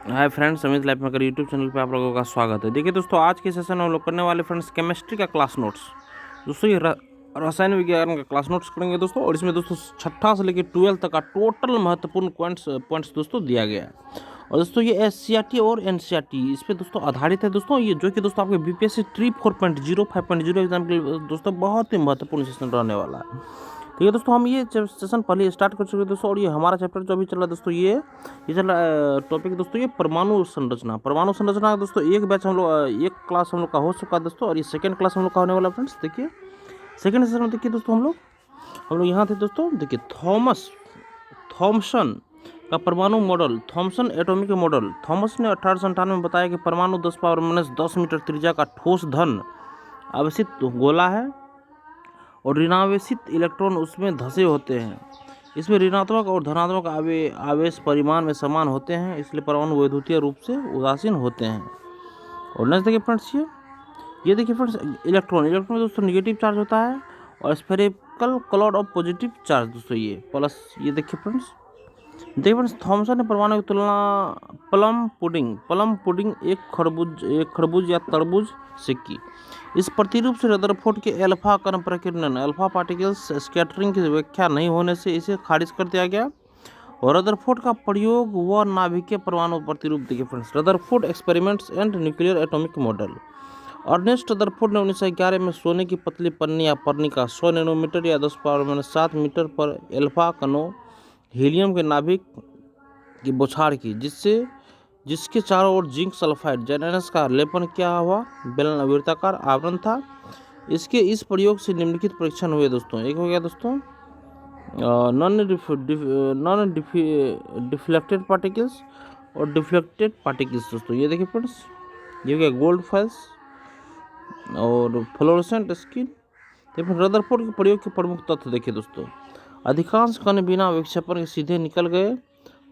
Hi friends, Amit life maker YouTube channel पे आप लोगों का स्वागत है। देखिए दोस्तों, आज के सेशन में हम लोग करने वाले फ्रेंड्स केमिस्ट्री का क्लास नोट्स। दोस्तों ये रसायन विज्ञान का क्लास नोट्स करेंगे दोस्तों, और इसमें दोस्तों छठा से लेकर 12 तक का टोटल महत्वपूर्ण पॉइंट्स दोस्तों दिया गया है। और दोस्तों ये एससीईआरटी और एनसीईआरटी इस पे दोस्तों आधारित है दोस्तों, ये जो कि दोस्तों आपके बीपीएससी ट्री 4.0 5.0 एग्जाम के लिए दोस्तों बहुत ही महत्वपूर्ण सेशन रहने वाला है। ठीक है दोस्तों, हम ये सेशन पहले स्टार्ट कर चुके हैं दोस्तों, और ये हमारा चैप्टर जो अभी चल रहा है दोस्तों, ये चल रहा है टॉपिक दोस्तों, ये परमाणु संरचना दोस्तों। एक बैच हम लोग, एक क्लास हम लोग का हो चुका है दोस्तों, और ये सेकंड क्लास हम लोग का होने वाला है फ्रेंड्स। देखिए सेकंड सेशन में देखिए दोस्तों, हम लोग यहाँ थे दोस्तों। देखिए थॉमसन का परमाणु model, Thomson atomic model. Thomas ने 1897 में बताया कि परमाणु 10⁻⁻10 मीटर त्रिज्या का ठोस धन आवेशित गोला है और ऋणावेशित इलेक्ट्रॉन उसमें धंसे होते हैं। इसमें ऋणात्मक और धनात्मक आवेश परिमाण में समान होते हैं, इसलिए परमाणु वैद्युतीय रूप से उदासीन होते हैं। और नेक्स्ट देखिए फ्रेंड्स, ये देखिए फ्रेंड्स, इलेक्ट्रॉन में दोस्तों निगेटिव चार्ज होता है, और spherical cloud of positive charge दोस्तों ये प्लस। ये देखिए फ्रेंड्स, थॉमसन ने परमाणु की तुलना प्लम पुडिंग एक खरबूज या तरबूज से की। इस प्रतिरूप से रदरफोर्ड के अल्फा कण प्रकीर्णन, अल्फा पार्टिकल्स स्कैटरिंग की व्याख्या नहीं होने से इसे खारिज कर दिया गया। और रदरफोर्ड का प्रयोग व नाभिकीय परमाणु प्रतिरूप देखिए friends, Rutherford experiments and nuclear atomic model. Ernest Rutherford ने 1911 में सोने की पतली पन्नी या पर्णिका 100 नैनोमीटर या 10⁻7 मीटर पर अल्फा कणों हीलियम के नाभिक की बौछार की, जिसके चारों ओर जिंक सल्फाइड जैनस का लेपन किया हुआ वृत्ताकार आवरण था। इसके इस प्रयोग से निम्नलिखित परीक्षण हुए दोस्तों। एक हो गया दोस्तों नॉन डिफ्लेक्टेड पार्टिकल्स और डिफ्लेक्टेड पार्टिकल्स दोस्तों। ये देखिए फ्रेंड्स, ये हो गया गोल्ड फॉल्स और फ्लोरोसेंट स्किन। रदरफोर्ड के प्रयोग के प्रमुख तथ्य देखिए दोस्तों, अधिकांश कण बिना विक्षेपण के सीधे निकल गए,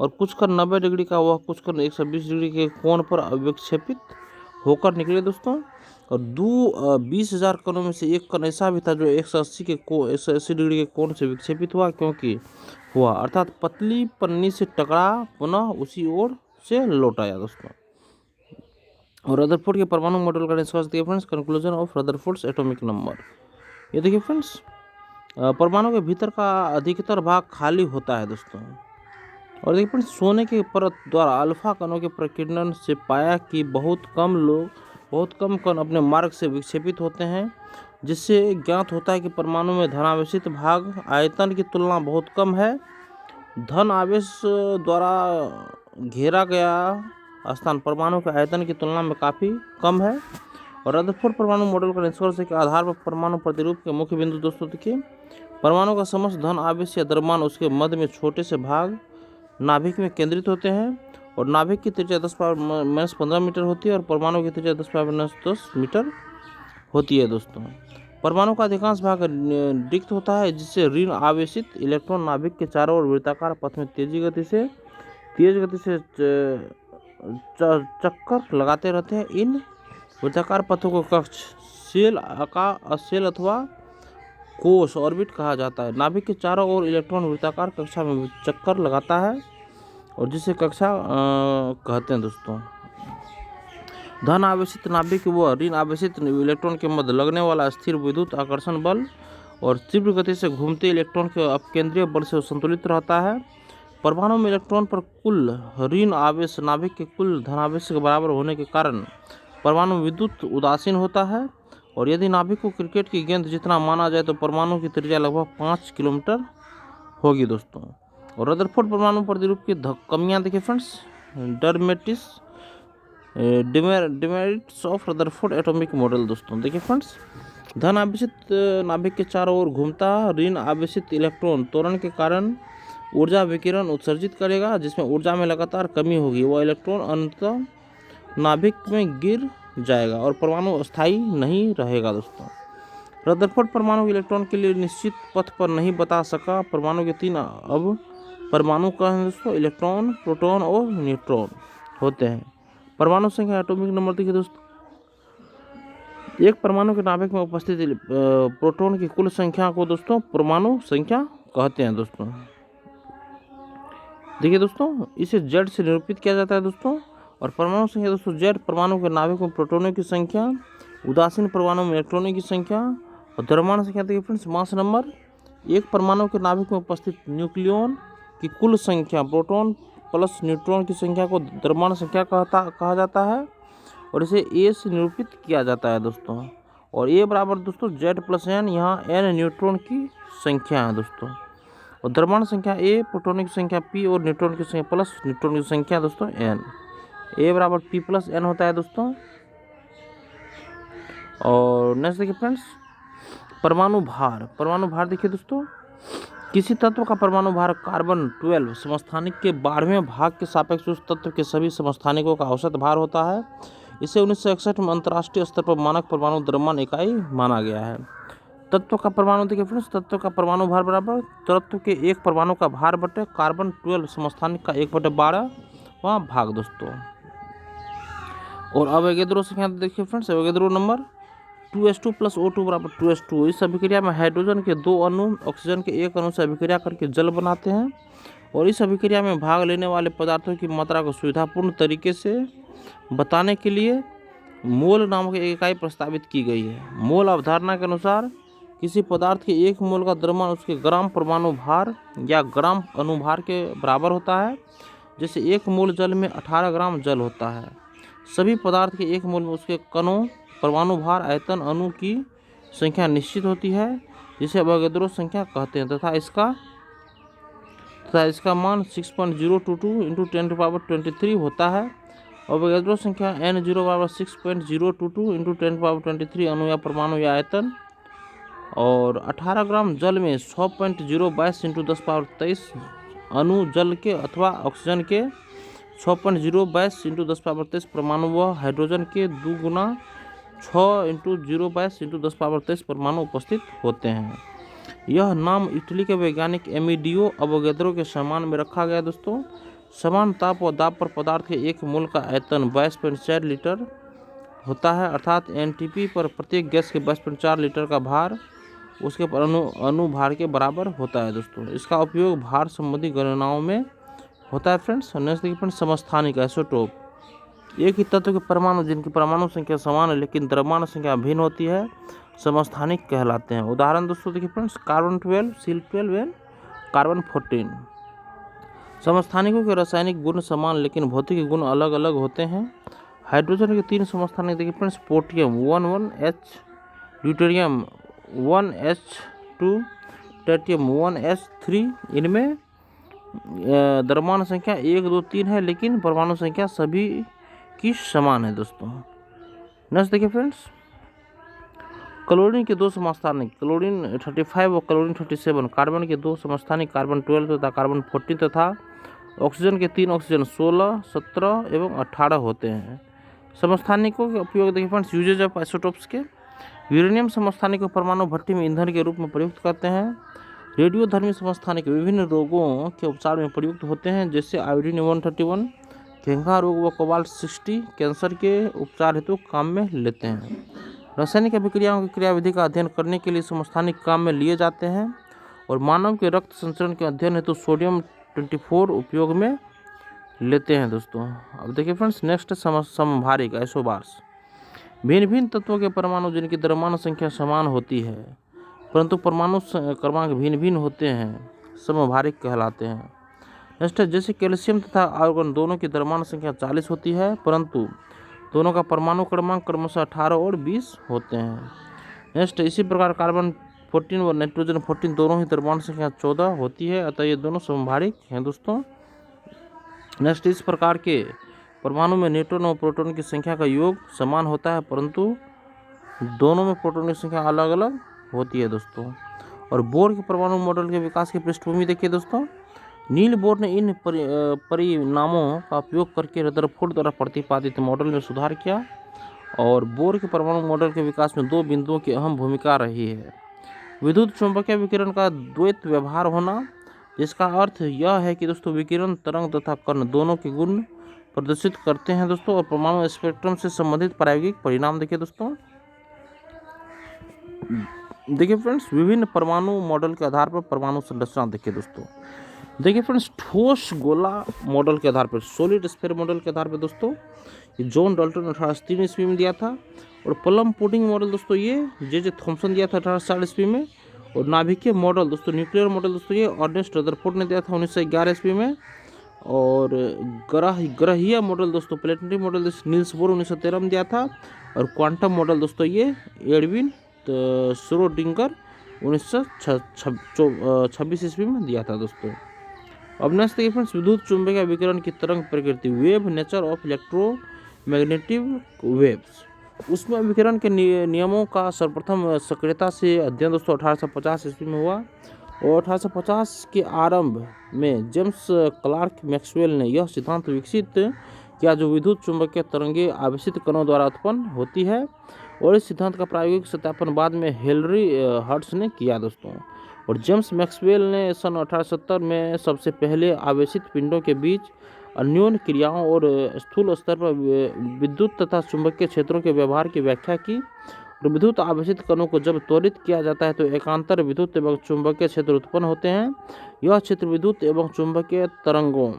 और कुछ कण 90 डिग्री का वह कुछ कण 120 डिग्री के कोण पर अविक्षेपित होकर निकले दोस्तों। और 20,000 कणों में से एक कण ऐसा भी था जो 180 डिग्री के कोण से विक्षेपित हुआ अर्थात पतली पन्नी से टकरा पुनः उसी ओर से लौट आया दोस्तों। और रदरफोर्ड के परमाणु मॉडल का निष्कर्ष देखिए friends, conclusion of Rutherford's atomic number. ये देखिए फ्रेंड्स, परमाणु के भीतर का अधिकतर भाग खाली होता है दोस्तों। और देखिए फ्रेंड्स, सोने के परत द्वारा अल्फा कणों के प्रकीर्णन से पाया कि बहुत कम कण अपने मार्ग से विक्षेपित होते हैं, जिससे ज्ञात होता है कि परमाणु में धनावेशित भाग आयतन की तुलना बहुत कम है। धन आवेश द्वारा घेरा गया स्थान परमाणु के आयतन की तुलना में काफ़ी कम है। और रदरफोर्ड परमाणु मॉडल का निष्कर्ष के आधार पर परमाणु प्रतिरूप के मुख्य बिंदु दोस्तों देखिए, परमाणु का समस्त धन आवेश या द्रव्यमान उसके मध्य में छोटे से भाग नाभिक में केंद्रित होते हैं, और नाभिक की त्रिज्या 10⁻⁻15 मीटर होती है, और परमाणु की त्रिज्या 10⁻⁻10 मीटर होती है दोस्तों। परमाणु का अधिकांश भाग रिक्त होता है, जिससे ऋण आवेशित इलेक्ट्रॉन नाभिक के चारों ओर वृत्ताकार पथ में तेज गति से चक्कर लगाते रहते हैं। इन वृत्ताकार पथों को कक्ष, सेल अथवा कोष ऑर्बिट कहा जाता है। नाभिक के चारों ओर इलेक्ट्रॉन वृत्ताकार कक्षा में चक्कर लगाता है, और जिसे कक्षा कहते हैं दोस्तों। धन आवेशित नाभिक व ऋण आवेशित इलेक्ट्रॉन के मध्य लगने वाला स्थिर विद्युत आकर्षण बल और तीव्र गति से घूमते इलेक्ट्रॉन के अपकेंद्रीय बल से संतुलित रहता है। परमाणु में इलेक्ट्रॉन पर कुल ऋण आवेश नाभिक के कुल धनावेश के बराबर होने के कारण परमाणु विद्युत उदासीन होता है। और यदि नाभिक को क्रिकेट की गेंद जितना माना जाए तो परमाणु की त्रिज्या लगभग 5 किलोमीटर होगी दोस्तों। और रदरफोर्ड परमाणु प्रतिरूप की कमियां देखिए friends, demerits of Rutherford atomic model दोस्तों। देखिए फ्रेंड्स, धन आवेशित नाभिक के चारों ओर घूमता ऋण आवेशित इलेक्ट्रॉन त्वरण के कारण ऊर्जा विकिरण उत्सर्जित करेगा, जिसमें ऊर्जा में लगातार कमी होगी। वह इलेक्ट्रॉन अंततः नाभिक में गिर जाएगा और परमाणु अस्थायी नहीं रहेगा दोस्तों। रदरफोर्ड परमाणु इलेक्ट्रॉन के लिए निश्चित पथ पर नहीं बता सका। परमाणु के 3 अब परमाणु का है दोस्तों, इलेक्ट्रॉन, प्रोटॉन और न्यूट्रॉन होते हैं। परमाणु संख्या एटॉमिक नंबर देखिए दोस्तों, एक परमाणु के नाभिक में उपस्थित प्रोटॉन की कुल संख्या को दोस्तों परमाणु संख्या कहते हैं दोस्तों। देखिए दोस्तों, इसे Z से निरूपित किया जाता है दोस्तों, और परमाणु संख्या दोस्तों जेड परमाणु के नाभिक में प्रोटॉनों की संख्या, उदासीन परमाणु में इलेक्ट्रॉनों की संख्या। और द्रव्यमान संख्या देखिए फ्रेंड्स मास नंबर, एक परमाणु के नाभिक में उपस्थित न्यूक्लियन की कुल संख्या प्रोटॉन प्लस न्यूट्रॉन की संख्या को द्रव्यमान संख्या कहा जाता है और इसे ए से निरूपित किया जाता है दोस्तों। और ए बराबर दोस्तों जेड प्लस एन, यहाँ एन न्यूट्रॉन की संख्या है दोस्तों। और द्रव्यमान संख्या ए, प्रोटॉन की संख्या पी और न्यूट्रॉन की संख्या प्लस न्यूट्रॉन की संख्या दोस्तों एन। ए बराबर पी प्लस एन होता है दोस्तों। और नेक्स्ट देखिए फ्रेंड्स परमाणु भार। परमाणु भार देखिए दोस्तों, किसी तत्व का परमाणु भार कार्बन 12 समस्थानिक के 12वें भाग के सापेक्ष उस तत्व के सभी समस्थानिकों का औसत भार होता है। इसे 1961 में अंतर्राष्ट्रीय स्तर पर मानक परमाणु द्रव्यमान इकाई माना गया है। तत्व का परमाणु देखिए फ्रेंड्स, तत्व का परमाणु भार बराबर तत्व के एक परमाणु का भार बटे कार्बन 12 समस्थानिक का 1/12वां भाग दोस्तों। और अवोगैड्रो संख्या देखिए friends, अवोगैड्रो number 2s2 plus O2 बराबर 2s2। इस अभिक्रिया में हाइड्रोजन के 2 अणु ऑक्सीजन के 1 अणु से अभिक्रिया करके जल बनाते हैं और इस अभिक्रिया में भाग लेने वाले पदार्थों की मात्रा को सुविधापूर्ण तरीके से बताने के लिए मोल नामक एक इकाई प्रस्तावित की गई है। मोल अवधारणा के अनुसार किसी पदार्थ के 1 मोल का द्रव्यमान उसके ग्राम परमाणु भार या ग्राम अणुभार के बराबर होता है। जैसे 1 मोल जल में 18 ग्राम जल होता है। सभी पदार्थ के 1 मोल में उसके कणों परमाणु भार, आयतन, अणु की संख्या निश्चित होती है जिसे अवोगैड्रो संख्या कहते हैं तथा इसका मान 6.022 × 10⁻23 होता है। अवोगैड्रो संख्या n0 बराबर 6.022 × 10⁻23 अणु या परमाणु या आयतन। और 18 ग्राम जल में 100.022 × 10⁻23 अणु जल के अथवा ऑक्सीजन के 100.022 × 10⁻23 परमाणु व हाइड्रोजन के 2 गुना 6 × 022 × 10⁻23 परमाणु उपस्थित होते हैं। यह नाम इटली के वैज्ञानिक एमिडियो अवोगैड्रो के सम्मान में रखा गया दोस्तों। समान ताप और दाब पर पदार्थ के 1 मोल का आयतन 22.4 लीटर होता है, अर्थात एनटीपी पर प्रत्येक गैस के 22.4 लीटर का भार उसके अणु भार के बराबर होता है दोस्तों। इसका उपयोग भार संबंधी गणनाओं में होता है फ्रेंड्स। नेक्स्ट देखिए फ्रेंड्स समस्थानिक आइसोटोप। एक ही तत्व के परमाणु जिनकी परमाणु संख्या समान है लेकिन द्रव्यमान संख्या भिन्न होती है समस्थानिक कहलाते हैं। उदाहरण दोस्तों देखिए friends carbon 12, Sil12 and carbon 14। समस्थानिकों के रासायनिक गुण समान लेकिन भौतिक गुण अलग अलग होते हैं। हाइड्रोजन के 3 समस्थानिक देखिए friends पोटियम 11H, deuterium 1H2, tritium 1H3। इनमें द्रव्यमान संख्या 1, 2, 3 है लेकिन परमाणु संख्या सभी की समान है दोस्तों। नेक्स्ट देखिए फ्रेंड्स क्लोरीन के 2 समस्थानिक क्लोरीन 35 और क्लोरीन 37, कार्बन के 2 समस्थानिक कार्बन 12 तथा कार्बन 14 तथा ऑक्सीजन के 3 ऑक्सीजन 16, 17 एवं 18 होते हैं। समस्थानिकों के उपयोग देखिए फ्रेंड्स यूजेज ऑफ आइसोटोप्स के। यूरेनियम समस्थानिक को परमाणु भट्टी में ईंधन के रूप में प्रयुक्त करते हैं। रेडियोधर्मी समस्थानिक विभिन्न रोगों के उपचार में प्रयुक्त होते हैं जैसे आयोडीन 131 घेंघा रोग व कोबाल्ट 60 कैंसर के उपचार हेतु काम में लेते हैं। रासायनिक अभिक्रियाओं की क्रियाविधि का अध्ययन करने के लिए समस्थानिक काम में लिए जाते हैं और मानव के रक्त संचरण के अध्ययन हेतु सोडियम 24 उपयोग में लेते हैं दोस्तों। अब देखिए फ्रेंड्स नेक्स्ट समभारिक आइसोबार्स। भिन्न भिन्न तत्वों के परमाणु जिनकी द्रव्यमान संख्या समान होती है परंतु परमाणु क्रमांक भिन्न भिन्न होते हैं समभारिक कहलाते हैं। नेक्स्ट जैसे कैल्शियम तथा आर्गन दोनों की द्रव्यमान संख्या 40 होती है परंतु दोनों का परमाणु क्रमांक क्रमशः 18 और 20 होते हैं। नेक्स्ट इसी प्रकार कार्बन 14 व नाइट्रोजन 14 दोनों ही द्रव्यमान संख्या 14 होती है, अतः ये दोनों समभारिक हैं दोस्तों। नेक्स्ट इस प्रकार के परमाणु में न्यूट्रॉन और प्रोटॉन की संख्या का योग समान होता है परंतु दोनों में प्रोटॉन की संख्या अलग अलग होती है दोस्तों। और बोर के परमाणु मॉडल के विकास की पृष्ठभूमि देखिए दोस्तों। नील बोर ने इन परिणामों का उपयोग करके रदरफोर्ड द्वारा प्रतिपादित मॉडल में सुधार किया और बोर के परमाणु मॉडल के विकास में 2 बिंदुओं की अहम भूमिका रही है। विद्युत चुंबकीय विकिरण का द्वैत व्यवहार होना, जिसका अर्थ यह है कि दोस्तों विकिरण तरंग तथा कण दोनों के गुण प्रदर्शित करते हैं दोस्तों। और परमाणु स्पेक्ट्रम से संबंधित प्रायोगिक परिणाम देखिए दोस्तों। देखिए फ्रेंड्स विभिन्न परमाणु मॉडल के आधार पर परमाणु संरचना देखिए दोस्तों। देखिए फ्रेंड्स, ठोस गोला मॉडल के आधार पर, सॉलिड स्फीयर मॉडल के आधार पर दोस्तों ये जॉन डाल्टन 1803 ईस्वी में दिया था। और प्लम पुडिंग मॉडल दोस्तों ये जे थॉमसन दिया था 1860 ईस्वी में। और नाभिकीय मॉडल दोस्तों, न्यूक्लियर मॉडल दोस्तों ये अर्नेस्ट रदरफोर्ड ने दिया था 1911 ईस्वी में। और ग्रहीय मॉडल दोस्तों, प्लेनेटरी मॉडल नील्स बोर 1913 में दिया था। और क्वांटम मॉडल दोस्तों ये एडविन श्रोडिंगर 1926 ईस्वी में दिया था दोस्तों। अब नेक्स्ट देखिए फ्रेंड्स, विद्युत चुंबकीय विकिरण की तरंग प्रकृति, wave nature of electromagnetic waves. उसमें विकिरण के नियमों का सर्वप्रथम सक्रियता से अध्ययन दोस्तों 1850 ईस्वी में हुआ। और 1850 के आरंभ में जेम्स क्लार्क मैक्सवेल ने यह सिद्धांत विकसित किया जो विद्युत चुंबकीय तरंगें आवेशित कणों द्वारा उत्पन्न होती है। और इस सिद्धांत का प्रायोगिक सत्यापन बाद में हेनरी हर्ट्ज ने किया दोस्तों। और जेम्स मैक्सवेल ने सन 1870 में सबसे पहले आवेशित पिंडों के बीच अन्योन्य क्रियाओं और स्थूल स्तर पर विद्युत तथा चुंबकीय क्षेत्रों के व्यवहार की व्याख्या की। और विद्युत आवेशित कणों को जब त्वरित किया जाता है तो एकांतर विद्युत एवं चुंबकीय क्षेत्र उत्पन्न होते हैं। यह क्षेत्र विद्युत एवं चुंबकीय तरंगों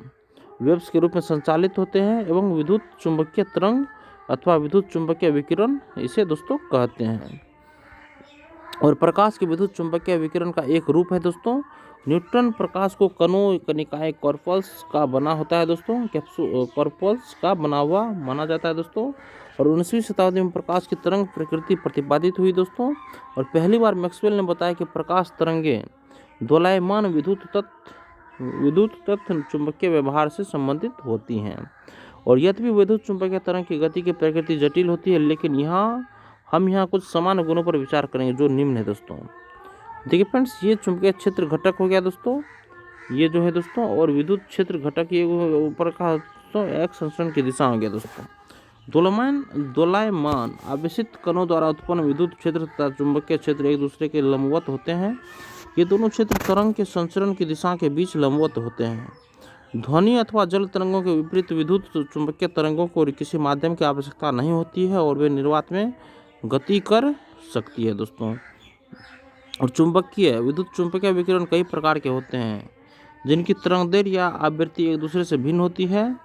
वेव्स के रूप में संचालित होते हैं एवं विद्युत चुंबकीय तरंग अथवा विद्युत चुंबकीय विकिरण इसे दोस्तों कहते हैं। और प्रकाश के विद्युत चुंबकीय विकिरण का एक रूप है दोस्तों। न्यूट्रॉन प्रकाश को कणों कणिकाएं कॉर्पल्स का बना होता है दोस्तों, कॉर्पल्स का बना हुआ माना जाता है दोस्तों। और 19वीं शताब्दी में प्रकाश की तरंग प्रकृति प्रतिपादित हुई दोस्तों। और पहली बार मैक्सवेल ने बताया कि प्रकाश तरंगें दोलायमान विद्युत तत्व चुंबकीय व्यवहार से संबंधित होती हैं। और यद्यपि विद्युत चुंबकीय तरंग की गति की प्रकृति जटिल होती है, लेकिन हम यहाँ कुछ सामान्य गुणों पर विचार करेंगे जो निम्न है दोस्तों। देखिए फ्रेंड्स, ये चुंबकीय क्षेत्र घटक हो गया दोस्तों, ये जो है दोस्तों। और विद्युत क्षेत्र घटक ये ऊपर का दोस्तों एक्स संचरण की दिशा हो गया दोस्तों। दोलायमान आवेशित कणों द्वारा उत्पन्न विद्युत क्षेत्र तथा चुंबकीय क्षेत्र एक दूसरे के लंबवत होते हैं। ये दोनों क्षेत्र तरंग के संचरण की दिशा के बीच लंबवत होते हैं। ध्वनि अथवा जल तरंगों के विपरीत विद्युत चुंबकीय तरंगों को किसी माध्यम की आवश्यकता नहीं होती है और वे निर्वात में गति कर सकती है दोस्तों। और विद्युत चुंबकीय विकिरण कई प्रकार के होते हैं जिनकी तरंगदैर्घ्य या आवृत्ति एक दूसरे से भिन्न होती है।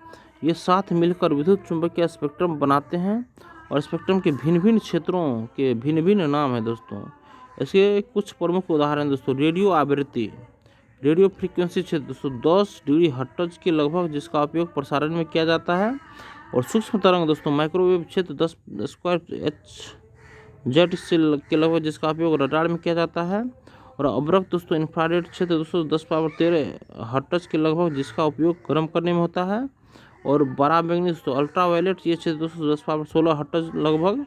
ये साथ मिलकर विद्युत चुंबकीय स्पेक्ट्रम बनाते हैं। और स्पेक्ट्रम के भिन्न भिन्न क्षेत्रों के भिन्न भिन्न नाम है दोस्तों। इसके कुछ प्रमुख उदाहरण दोस्तों, रेडियो आवृत्ति, रेडियो फ्रीक्वेंसी क्षेत्र दोस्तों 10 डिग्री हर्ट्ज के लगभग, जिसका उपयोग प्रसारण में किया जाता है। और सूक्ष्म तरंग दोस्तों, माइक्रोवेव क्षेत्र 10 स्क्वायर जेट के लगभग, जिसका उपयोग रडार में किया जाता है। और अवरक्त दोस्तों, इंफ्रारेड क्षेत्र दोस्तों 10⁻13 हर्ट्ज के लगभग, जिसका उपयोग गर्म करने में होता है। और पराबैंगनी दोस्तों, अल्ट्रावायलेट, ये क्षेत्र दोस्तों 10⁻16 हर्ट्ज लगभग,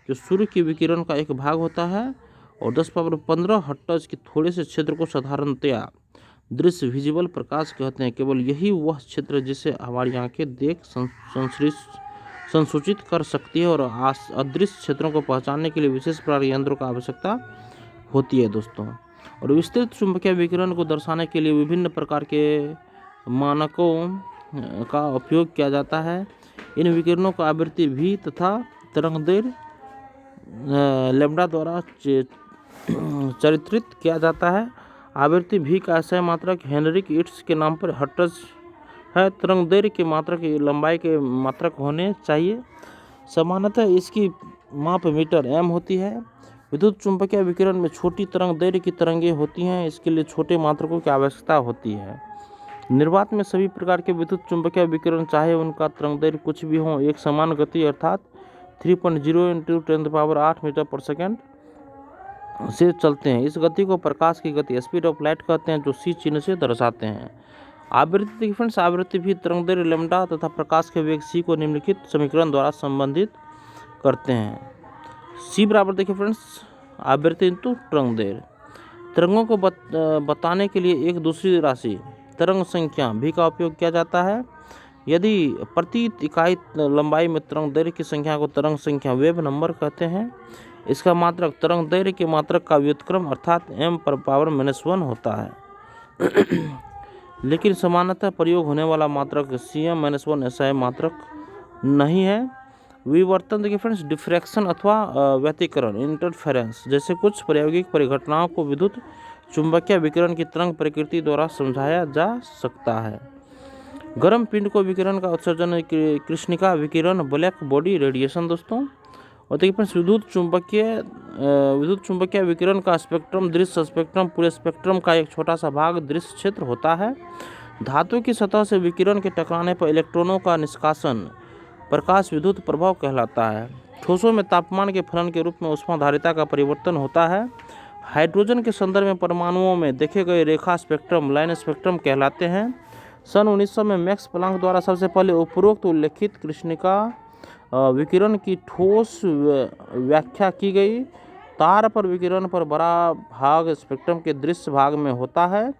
जो सूर्य की विकिरण का एक भाग होता है। और 10⁻15 हर्ट्ज के थोड़े से क्षेत्र को साधारणतया दृश्य विजिबल प्रकाश कहते हैं। केवल यही वह क्षेत्र जिसे हमारी आंखें देख संसूचित कर सकती है। और अदृश्य क्षेत्रों को पहचानने के लिए विशेष प्रकार यंत्रों का आवश्यकता होती है दोस्तों। और विस्तृत चुंबकीय विकिरण को दर्शाने के लिए विभिन्न प्रकार के मानकों का उपयोग किया जाता है। इन विकिरणों को आवृत्ति भी तथा तरंगदैर्घ्य लैम्ब्डा द्वारा चित्रित किया जाता है। आवृत्ति भी का एसआई मात्रक हेनरिक इट्स के नाम पर हर्ट्ज है। तरंगदैर्घ्य की मात्रक लंबाई के मात्रक होने चाहिए। सामान्यतः इसकी माप मीटर एम होती है। विद्युत चुंबकीय विकिरण में छोटी तरंगदैर्घ्य की तरंगें होती हैं, इसके लिए छोटे मात्रकों की आवश्यकता होती है। निर्वात में सभी प्रकार के विद्युत चुंबकीय विकिरण, चाहे उनका तरंगदैर्घ्य कुछ भी हो, एक समान गति अर्थात 3.0 × 10⁸ मीटर पर सेकेंड से चलते हैं। इस गति को प्रकाश की गति, स्पीड ऑफ लाइट कहते हैं, जो सी चिन्ह से दर्शाते हैं। आवृत्ति फ्रेंड्स, आवृत्ति भी तरंगदैर्घ्य लैम्ब्डा तथा प्रकाश के वेग सी को निम्नलिखित समीकरण द्वारा संबंधित करते हैं। सी बराबर देखिए फ्रेंड्स, आवृत्ति इंटू तरंगदैर्घ्य। तरंगों को बताने के लिए एक दूसरी राशि तरंग संख्या भी का उपयोग किया जाता है। यदि प्रति इकाई लंबाई में तरंगदैर्घ्य की संख्या को तरंग संख्या वेव नंबर कहते हैं। इसका मात्रक तरंगदैर्घ्य के मात्रक का व्युत्क्रम अर्थात m⁻⁻1 होता है। लेकिन सामान्यतः प्रयोग होने वाला मात्रक Cm-1 SI मात्रक नहीं है। विवर्तन देखिए फ्रेंड्स, डिफ्रैक्शन अथवा व्यतिकरण इंटरफेरेंस जैसे कुछ प्रायोगिक परिघटनाओं को विद्युत चुंबकीय विकिरण की तरंग प्रकृति द्वारा समझाया जा सकता है। गर्म पिंड को विकिरण का उत्सर्जन कृष्णिका विकिरण, ब्लैक बॉडी रेडिएशन दोस्तों। और देखिए फ्रेंड्स, विद्युत चुंबकीय विकिरण का स्पेक्ट्रम, दृश्य स्पेक्ट्रम, पूरे स्पेक्ट्रम का एक छोटा सा भाग दृश्य क्षेत्र होता है। धातु की सतह से विकिरण के टकराने पर इलेक्ट्रॉनों का निष्कासन प्रकाश विद्युत प्रभाव कहलाता है। ठोसों में तापमान के फलन के रूप में ऊष्माधारिता का परिवर्तन होता है। हाइड्रोजन के संदर्भ में परमाणुओं में देखे गए रेखा स्पेक्ट्रम लाइन स्पेक्ट्रम कहलाते हैं। सन 1900 में मैक्स प्लांक द्वारा सबसे पहले उपरोक्त उल्लेखित कृष्णिका विकिरण की ठोस व्याख्या की गई। तार पर विकिरण पर बड़ा भाग स्पेक्ट्रम के दृश्य भाग में होता है।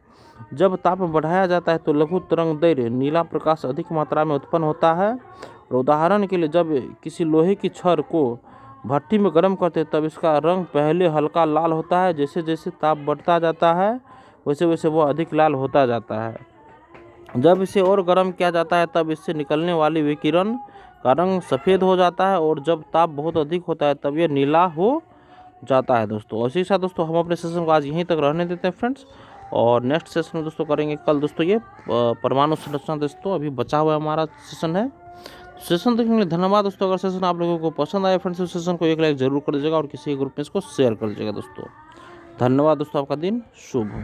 जब ताप बढ़ाया जाता है तो लघु तरंगदैर्घ्य नीला प्रकाश अधिक मात्रा में उत्पन्न होता है। और उदाहरण के लिए, जब किसी लोहे की छड़ को भट्टी में गर्म करते हैं तब इसका रंग पहले हल्का लाल होता है। जैसे जैसे ताप बढ़ता जाता है वैसे वैसे वह अधिक लाल होता जाता है। जब इसे और गर्म किया जाता है तब इससे निकलने वाली विकिरण का रंग सफ़ेद हो जाता है, और जब ताप बहुत अधिक होता है तब यह नीला हो जाता है दोस्तों। और इसी के साथ दोस्तों हम अपने सेशन को आज यहीं तक रहने देते हैं फ्रेंड्स, और नेक्स्ट सेशन में दोस्तों करेंगे कल दोस्तों ये परमाणु संरचना दोस्तों। अभी बचा हुआ हमारा सेशन है। सेशन देखने के लिए धन्यवाद दोस्तों। अगर सेशन आप लोगों को पसंद आए फ्रेंड्स, इस सेशन को एक लाइक जरूर कर दीजिएगा और किसी ग्रुप में इसको शेयर कर दीजिएगा दोस्तों। धन्यवाद दोस्तों, आपका दिन शुभ हो।